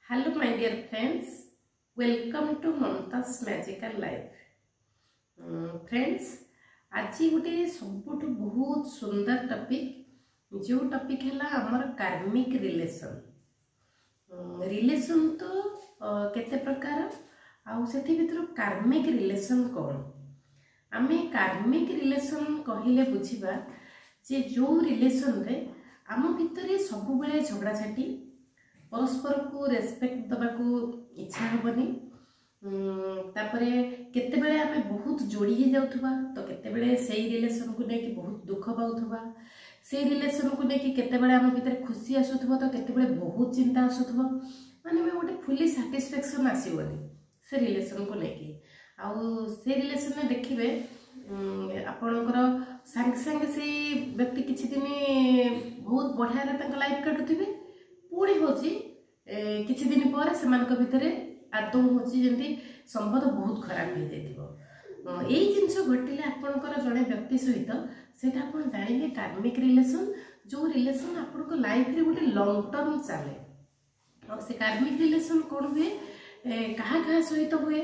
Hello my dear friends, welcome to Mamta's Magical Life. Friends, आज गोटे सबुठ बहुत सुंदर टॉपिक जो टॉपिक है आमर कार्मिक रिलेशन रिलेशन तो केते प्रकार आउ सेठी भितर कार्मिक रिलेशन कौन आमे कार्मिक रिलेशन कहिले बुझिबा जे जो रिलेशन रे आम भितर सब बेले झगड़ा झाटी परस्पर को रेस्पेक्ट दबा को इच्छा होबनी तापरे केते बेले आमे बहुत जोड़ी ही जाउथबा तो केते बेले सेही रिलेशन को नेकी बहुत दुख पाउथबा सेही रिलेशन को नेकी केते बेले आम भितर खुशी आसुथबा तो केते बेले बहुत चिंता आसुथबा माने में गोटे फुली सैटिस्फैक्शन आसीबनी से रिलेशन को नेकी आउ से रिलेशन में देखिबे आपनकर संग संग से व्यक्ति किछि दिन बहुत बढ़िया रे तंक लाइफ काटुथिबे पुणी होची किछि दिन पर सेमानक भितरे आदौ होची जेंति संबंध बहुत खराब हो जाइथिबो एई जिंस घटिले आपनकर जणे व्यक्ति सहित सेटा आपण जानिबे कार्मिक रिलेशन जो रिलेशन आपनकर लाइफ रे गोटे लॉन्ग टर्म चले और से कार्मिक रिलेशन कोन हुए कहा कहा सहित हुए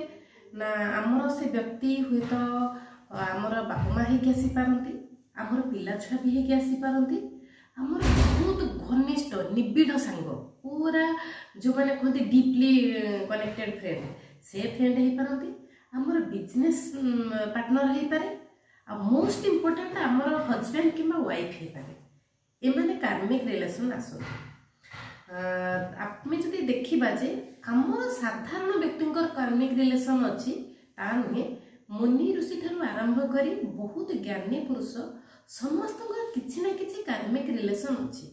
ना हमर से व्यक्ति हुए तो हमर बापा मां हे आसी पारंती हमर पिला छुआ भी हे आसी पारंती हमर बहुत घनिष्ठ निबिड़ सांग पूरा जो माने कहते डीपली कनेक्टेड फ्रेंड से फ्रेंड हे पारंती हमर बिजनेस पार्टनर हे पारे आ मोस्ट इंपोर्टेंट हमर हस्बैंड किबा वाइफ हे पारे ए माने कार्मिक रिलेशन आसो आपमे जदी देखिबा जे हमर साधारण व्यक्तिंकर कार्मिक रिलेशन अछि ता नुहे मुनि ऋषि थारु आरंभ करी बहुत ज्ञानी पुरुष समस्त किछि ना किछि कार्मिक रिलेशन अछि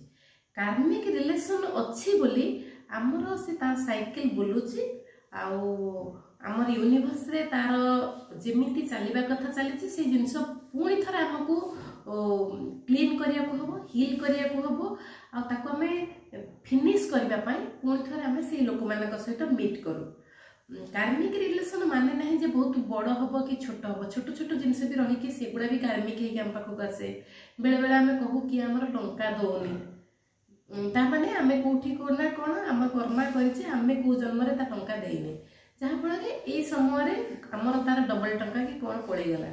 कार्मिक रिलेशन अछि बोली हमर से ता साइकिल बुलुची आउ हमर यूनिवर्स रे तार जेमिति चलीबा कथा चलीची से जिंस पुणी थरा हमकु क्लीन करिया को हबो हील करिया को हबो आ ताको हमें फिनिश करबा पई पुणी थरा हमें से लोक मानक सहित मीट करू कार्मिक रिलेशन माने नहीं जे बहुत बड़ हबो कि छोट हबो छोट छोट जिंस भी रही कि सेगुडा भी कार्मिक हे हम पाखक आसे बेले बेले हमें कहू कि हमर टंका दोनी ता माने हमें कोठी कोना कोन हम कर्मा करिचे हमें को जन्म रे ता टंका देइने जहा फल रे ए समय रे हमर तार डबल टंका कि कोन पड़े गला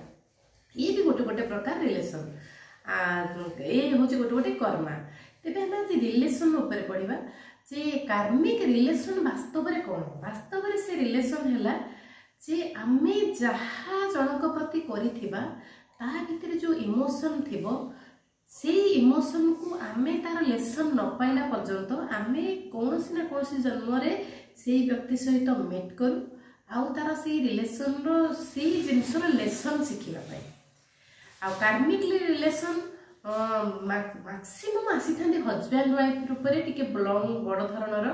ये भी गोटे गोटे प्रकार रिलेशन आ ए होचे गोटे गोटे कर्मा तेबे हम जे रिलेशन ऊपर पड़िबा जे कार्मिक रिलेशन वास्तव रे कोन वास्तव रे से रिलेशन हैला जे आमे जहा जनक प्रति करिथिबा ता भितर जो इमोशन थिबो से इमोशन को आमे तार लेसन न पाइला पर्यंत आमे कोनसी ना कोनसी जन्म रे से व्यक्ति सहित मीट करू आउ तार से रिलेशन रो से जिंस रो लेसन सिखिबा पाई आ कार्मिक रिलेशन मैक्सिमम आसी थांदी हस्बैंड वाइफ रूपरे टिके ब्लॉन्ग बड़ धरणर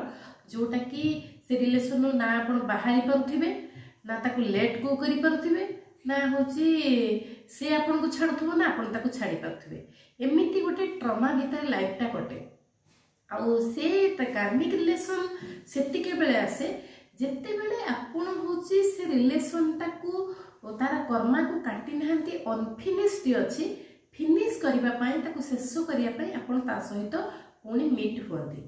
जोटा कि से रिलेशन ना आपण बाहरी परथिबे ना ताकू लेट गो करि परथिबे ना होची से आपण को छाडथबो ना आपण ताकू छाडी परथिबे एमिति गोटे ट्रॉमा भीतर लाइफ टा कटे आ से कार्मिक रिलेशन सेतिके बेले आसे जेते बेले आपण होची से रिलेशन ताकू तारा कर्मा को काटी नहांती अनफिनिश्ड अछि फिनिश करिबा पाई ताकू शेष करिया पाई आपण ता सहित पुणी मीट होती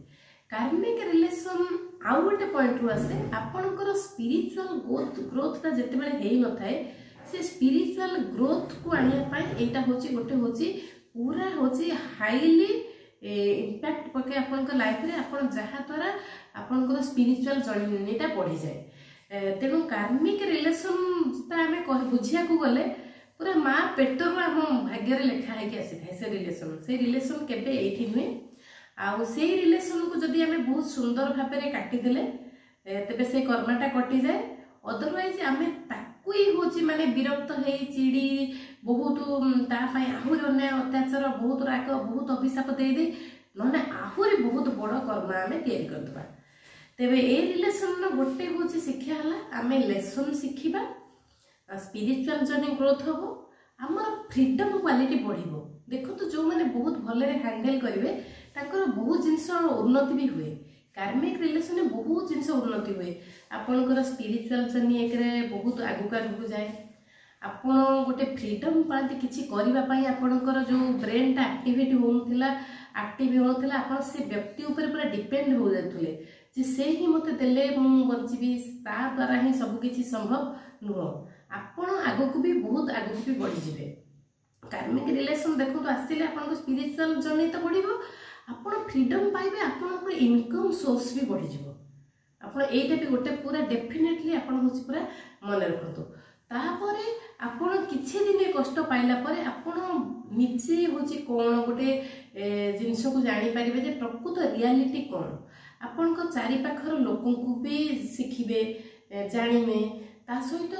कार्मिक रिलेशन आउ गोटे पॉइंट आसे आपणकर स्पिरिचुअल ग्रोथ ता जेते बेले हेई न थाए से स्पिरिचुअल ग्रोथ को आनिया पाई एटा होची गोटे होची पूरा होची हाईली इंपैक्ट पके आपणकर लाइफ रे आपण जहा द्वारा आपणकर स्पिरिचुअल जर्नीटा बढ़ी जाए तेणु कार्मिक रिलेशन ता हमें कह बुझिया को गले पूरा माँ पेटर आम भाग्य लेखा है आसी से रिलेशन केबे एठी नुहे आउ से रिलेशन को जदि आमे बहुत सुंदर भाव में काटिदेले तेबे से कर्माटा कटि जाए अदरवाइज आमे ताकू ही होची माने विरक्त है चिड़ी बहुत ता पई आहुरी अन्याय अत्याचार बहुत राग बहुत अभिशाप दे दे नने आहुरी बहुत बड़ कर्मा आमे तैयारी करदबा तेबे ए रिलेशन नो गोटे होची शिक्षा हला आमे लेसन शिखिबा स्पिरिचुअल जर्नी ग्रोथ हम आमर फ्रीडम क्वालिटी बढ़िबो देखो तो जो माने बहुत भले हैंडल करेंगे ताकर बहुत जिनस उन्नति भी हुए कार्मिक रिलेशन में बहुत जिनस उन्नति हुए आपनकर स्पिरिचुअल जर्नी एकरे बहुत आगुक आगुक जाए आपण गोटे फ्रीडम पाती किछि करिबा पई आपनकर जो ब्रेन टा एक्टिविटी होउथिला एक्टिव होउथिला आपण से व्यक्ति ऊपर पूरा डिपेंड हो जातुले जे से ही मते देले मु बंचीबी ता द्वारा ही सब किछि संभव नुह आपण आगो को भी बहुत आगो को भी बढ़ी जिवे कार्मिक रिलेशन देखो आसिले आपन स्पिरिचुअल जर्नी तो बढ़िबो आपण फ्रीडम पाइबे आपण इनकम सोर्स भी बढ़ी जिवो आपण एटा भी गोटे पूरा डेफिनेटली आपण होछि पूरा मन रखतो तापरे आपण किछि दिन कष्ट पाइला परे आपण निजे होछि कोन गोटे जिंस को जानि परिबे जे प्रकृत रियलिटी कोन आपण को चारि पाखर लोकन को भी सिखिबे जानिमे ता सहित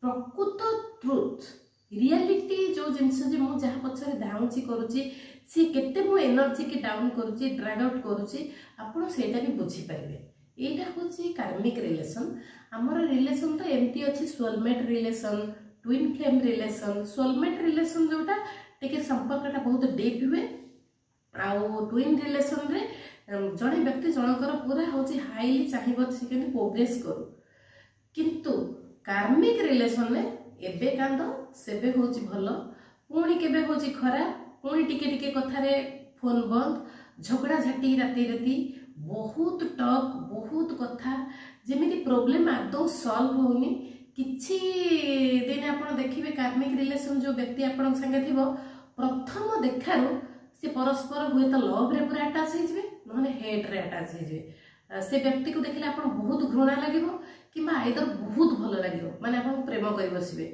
प्रकृत ट्रुथ रियलिटी जो जिनस जे मु जहा पछरे धाउची करूची सी केते मु एनर्जी के डाउन करूची ड्रैग आउट करूची आपण सेटा भी बुझी परिबे एटा होची कार्मिक रिलेशन हमर रिलेशन तो एमती अछि soulmate relation twin flame relation soulmate relation जोटा टिके संपर्कटा बहुत डीप हुए आउ ट्विन रिलेशन रे जणे व्यक्ति जनकर पूरा होची हाईली चाहिबो से केन प्रोग्रेस करू किंतु कार्मिक रिलेशन ने एबे कांदो सेबे होची भलो पुणी केबे होची खराब पुणी टिके टिके कथारे फोन बंद झगड़ा झाटी राती राती बहुत टॉक बहुत कथा जेमिति प्रॉब्लम आदौ सॉल्व होनी किछि दिन आपण देखिबे कार्मिक रिलेशन जो व्यक्ति आपण संगे थिबो प्रथम देखारो से परस्पर हुए तो लव रे पूरा अटैच हो जिवे नहले हेट रे अटैच हो जिवे से व्यक्ति को देखले आपण बहुत घृणा लागिवो किबा आइदर बहुत भलो लागिवो माने आपण प्रेम करि बसिबे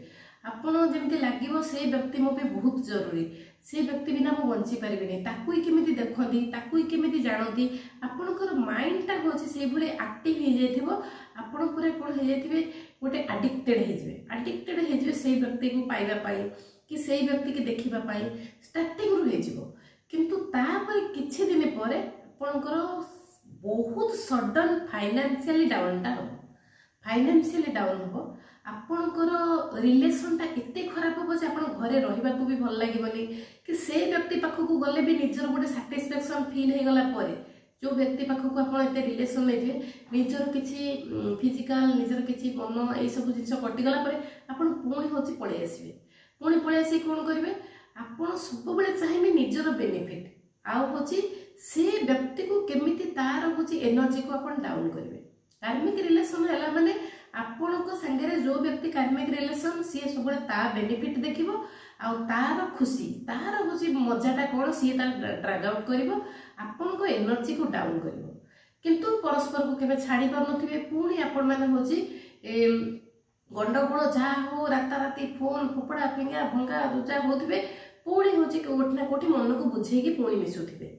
आपण जेमिति लागिवो से व्यक्ति मो पे बहुत जरूरी से व्यक्ति बिना मो बंची परिबिनी ताकुई केमिति देखंती ताकुई केमिति जानती आपणकर माइंडटा होछि से भले एक्टिव हे जेथिबो आपण पूरा कोन हे जेथिबे गोटे एडिक्टेड हे जेबे से व्यक्ति को पाइबा पाई कि से व्यक्ति के देखिबा पाई स्टार्टिंग रु हे जिवो किंतु तापर किछि दिन परे आपणकर बहुत सडन फाइनेंशियली डाउन हो आपणकर रिलेशन टा एते खराब हो जे आपण घरे रहिबा को भी भल लागिबनी कि से व्यक्ति पाखो को गले भी निजर गोटे सैटिस्फैक्शन फील हे गला परे जो व्यक्ति पाखो को आपण एते रिलेशन लेथे निजर किछि फिजिकल निजर किछि मन ए सब जिंस कटि गला परे आपण पुणी होछि पळे आसी कोन करिवे आपण सब बेले चाहिबे निजर बेनिफिट आ होछि से व्यक्ति को केमिति तार होछि एनर्जी को आपण डाउन करिवे कार्मिक रिलेशन हला माने आपण को संगे जो व्यक्ति कार्मिक रिलेशन सी सब ता बेनिफिट देखिबो आ तार खुशी तार होछि मजाटा कोन सी ता ड्रैग आउट करिवो आपण को एनर्जी को डाउन करिवो किंतु परस्पर को केबे छाड़ी पर नथिबे पुणी आपण माने होछि गंडगोल जहा हो राता राती फोन फोपड़ा फिंगा भंगा दुजा होथिबे पुणी होछि कोठना कोठी मन को बुझेगी पुणी मिसुथिबे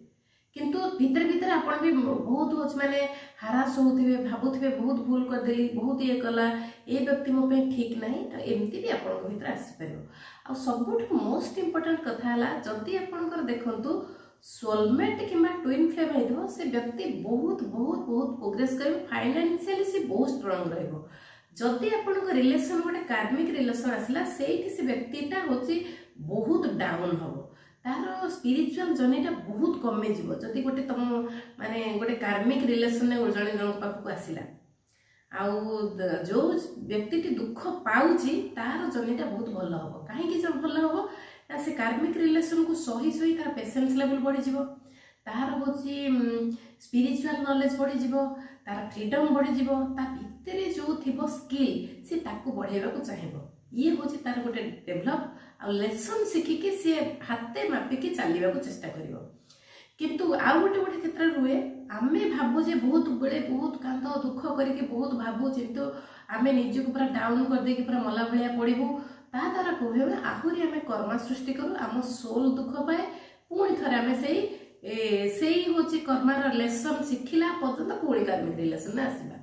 किंतु भीतर भीतर आपण भी बहुत होछ माने हरास होथिबे भाबुथिबे बहुत भूल कर देली बहुत ये कला ए व्यक्ति मो पे ठीक नहीं तो एमती भी आपण को भीतर आसी परबो आ सबुठ मोस्ट इंपोर्टेंट कथा हला जदी आपण कर देखंतु सोलमेट किबा ट्विन फ्लेम हेदो से व्यक्ति बहुत बहुत बहुत प्रोग्रेस करबो फाइनेंशियली से बहुत स्ट्रांग रहबो जदी आपण को रिलेशन गोटे कार्मिक रिलेशन आसला सेठी से व्यक्तिटा होची बहुत डाउन हबो तार स्पिरिचुअल जर्नीटा बहुत कमे जीवो जदी गोटे तम माने गोटे कार्मिक रिलेशन ने जणे जण पाख को आसिला आउ जो व्यक्ति दुख पाउची तार जर्नीटा बहुत भल हबो काहे कि जब भल हबो से कार्मिक रिलेशन को सही सही तार पेशेंस लेवल बढ़ी जीवो तार होची स्पिरिचुअल नॉलेज बढ़ी जीवो तार फ्रीडम बढ़ी जीवो ता भितरे जो थिबो स्किल से ताकू बढ़ेबा को चाहिबो ये होची तार गोटे डेवलप आ लेसन सिखिके से हाथे मापिके चलवा को चेष्टा करिवो किंतु आ गोटे गोटे क्षेत्र रुए आमे भाबो जे बहुत बड़े बहुत कांत दुख करके बहुत भाबो किंतु आमे निज को पूरा डाउन कर दे के पूरा मला भलिया पड़िबो ता द्वारा कहबे आहुरी आमे कर्म सृष्टि करू आम सोल दुख पाए पुणी थरे आमे सेई होची कर्मार लेसन शिखिला पर्यंत पुणी कार्मिक रिलेशन आसीबा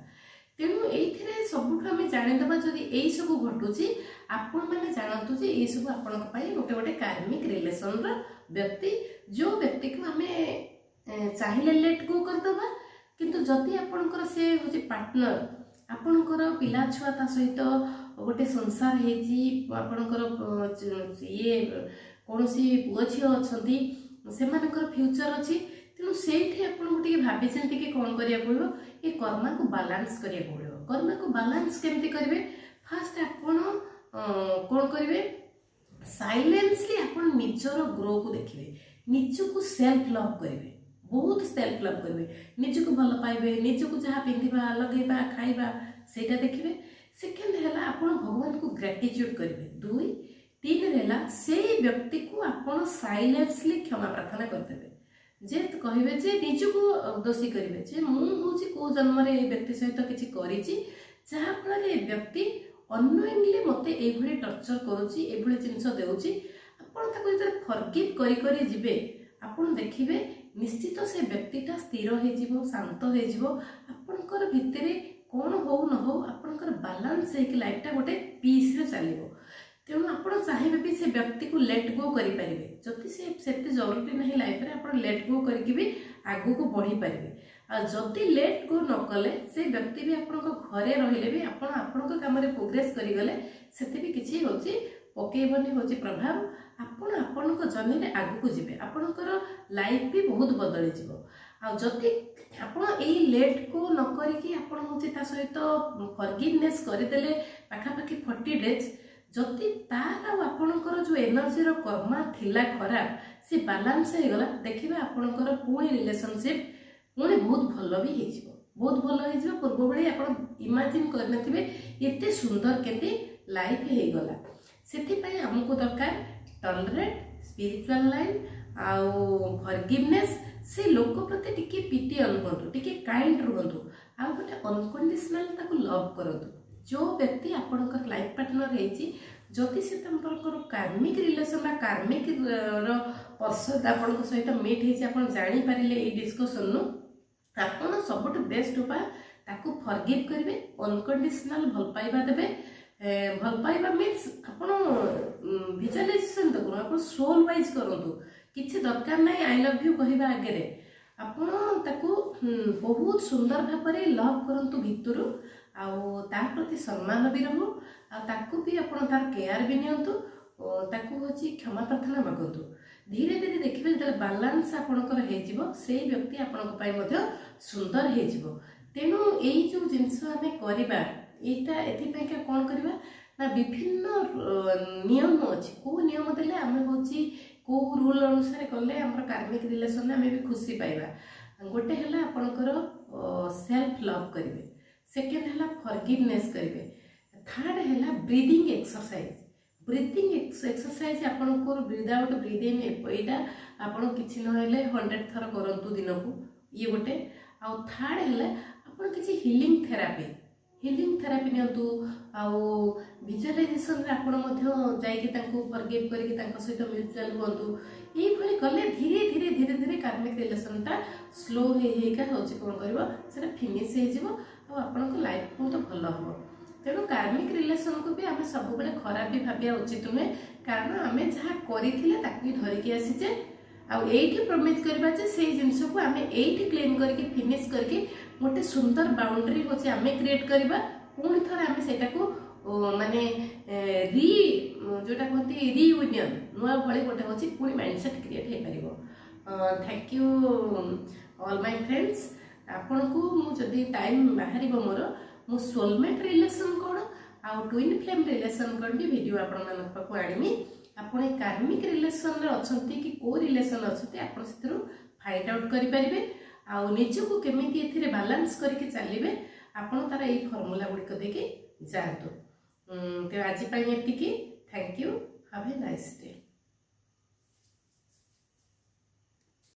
तेणु ये सबुठ आम जाणीदबा जदि यही सब घटुची आपण मैंने जानतु जे ये सब आपण गोटे गोटे कार्मिक रिलेशन व्यक्ति जो व्यक्ति को आम चाहिए लेट गो करदबा किंतु जदि आपणकर से होची पार्टनर आपणकर पिला छुआ ता सहित गोटे संसार हेची आपणकर ये कोनोसी पुओ झियो अछंती सेमानकर फ्यूचर अछि तेणु सेठी आपण गोटे भाबी चिंती के कोन करिया पड़ो ये कर्मा को बैलेंस करिया पड़ो कर्मा को बैलेंस केमती करिवे फास्ट आपण कोन करिवे साइलेंसली आपण निजर ग्रो को देखिवे निज को सेल्फ लव करिवे बहुत सेल्फ लव करेंगे, निजक भल पाइबे, निजक जहाँ पिंधा लगेगा खाइबा सेटा देखिए। सेकेंड है आप भगवान को ग्रेटिट्यूड करेंगे। 2 3 है से व्यक्ति को आप साइलेंसली क्षमा प्रार्थना करदेवे, जे कहे जे निजक दोषी करेंगे जे मुझे कौ जन्म व्यक्ति सहित किसी करी जहाँफल व्यक्ति अनोइंगली मत ये टर्चर करुच्ची ये जिनस देउची आपड़ फरगिव करी जिबे आपन देखिबे निश्चित से व्यक्तिटा स्थिर हो शांत होकर भितर कौन हो न हो आपनकर बैलेंस लाइफटा गोटे पीस रे चलिबो। तेणु आप चाहिए भी से व्यक्ति को लेट गो करेंगे जदि से जरूरी नहीं लाइफ में आप लेट गो करके भी आगू को बढ़ी पारे। जदि लेट गो न कले से व्यक्ति भी आप घरे रहिले भी आपण काम प्रोग्रेस करिगले सेते भी किछि होची पकेबनी होची प्रभाव आपण जर्नी रे आगू को जिबे आपणकर लाइफ भी बहुत बदली जिवो। आ जदि आपण एई लेट को न करिकि आपण होची ता सहित फॉरगिवनेस करदेले पाखापाखि 40 डेज जदि तार आपणकर जो एनर्जी कर्मा थिला खराब से बैलेंस हो गला देखिए आपणकर पुणी रिलेशनशिप पुणी बहुत भल भी हो बहुत भल हो पूर्व भाई आप इमेजिन करनथिबे एते सुंदर केते लाइफ हो गला। सेथिपाई हमको दरकार टॉलरेट स्पिरिचुअल लाइन आउ फॉरगिवनेस से लोक प्रति टिके पीटी अनुभव टिके काइंड रहंतु आ गोटे अनकंडीशनल ताको लव करंतु। जो व्यक्ति आपणकर लाइफ पार्टनर है जदि से कार्मिक रिलेशन कार्मिक पर्सन आपण सहित मीट हो जानी पारे ये डिस्कसन नु आपण सबुठ बेस्ट उपाय ताकू फॉरगिव करेंगे अनकंडीशनल भल पाइबा देबे। भल पाइबा मीन्स आपण विजुअलाइजेशन देखो आप सोल वाइज करंतु किछि दरकार नहीं आई लव यू कहबा आगे आपण ताकू बहुत सुंदर भाव में लव करंतु भितरु आउ तार प्रति सम्मान भी रहू ताकू भी आपण तार केयर भी नियंतु ताकू होची क्षमा प्रार्थना मागंतु। धीरे धीरे देखिबे जब बैलेंस आपणकर हेजिवो से व्यक्ति आपणक पय मध्ये सुंदर हेजिवो। तेणु एई जो जिंस आमे करिबा एटा एथि पय के कोन करिबा ना विभिन्न नियम अछि को नियम देले आमे होची को रूल अनुसार कले हमर कार्मिक रिलेशन आमे भी खुशी पाइबा। गोटे हला आपणकर सेल्फ लव करिवे, सेकेंड है फॉरगिवनेस करेंगे, थर्ड है ब्रीदिंग एक्सरसाइज। ब्रीदिंग एक्सरसाइज आपन को ब्रीद आउट ब्रीद इन एटा आपन किछि न हेले 100 थर करंतु दिन को ये गोटे। आउ थर्ड है आपन किछि हीलिंग थेरापी नियंतु आउ विजुअलाइजेशन रे आपन मध्य जाईकि तांको फॉरगिव करके तांको सहित म्यूचुअल होंतु एई भली कले धीरे धीरे धीरे धीरे कार्मिक रिलेशन ता स्लो हेका होछि कोन करबो सेटा फिनिश हे जिवो आ आपन लाइफ बहुत भल हम। तेणु कार्मिक रिलेशन को भी आम सब बेले खराब भी भाविया उचित नुहे कारण आम जहाँ करथिले ताकि धरिकी आसीचे आउठी प्रमिज करबा जे से जिंस को आम एठी क्लीन करके फिनिश करके गोटे सुंदर बाउंड्री होचे आम क्रिएट करबा पुणी थरे आम सेटा को माने री जोटा कहती रियूनियन नुआ भली गोटे होची पुणी माइंडसेट क्रिएट हे परिबो। Thank you all my friends. आपन को मु जदी टाइम बाहरी मोर मु सोलमेट रिलेशन कोन आउ ट्विन फ्लेम रिलेशन कोन भी वीडियो आपन मन पाखु आनिमी। आपन कार्मिक रिलेशन रे अछंती कि को रिलेशन अछंती आपन सेतरु फाइंड आउट करि परिबे आउ निजको केमिति एथिरे बैलेंस करके चलिबे आपन तारा ए फार्मूला गुडी को देखि जानतो। ते आज पई एतिकी। Thank you. Have a nice day.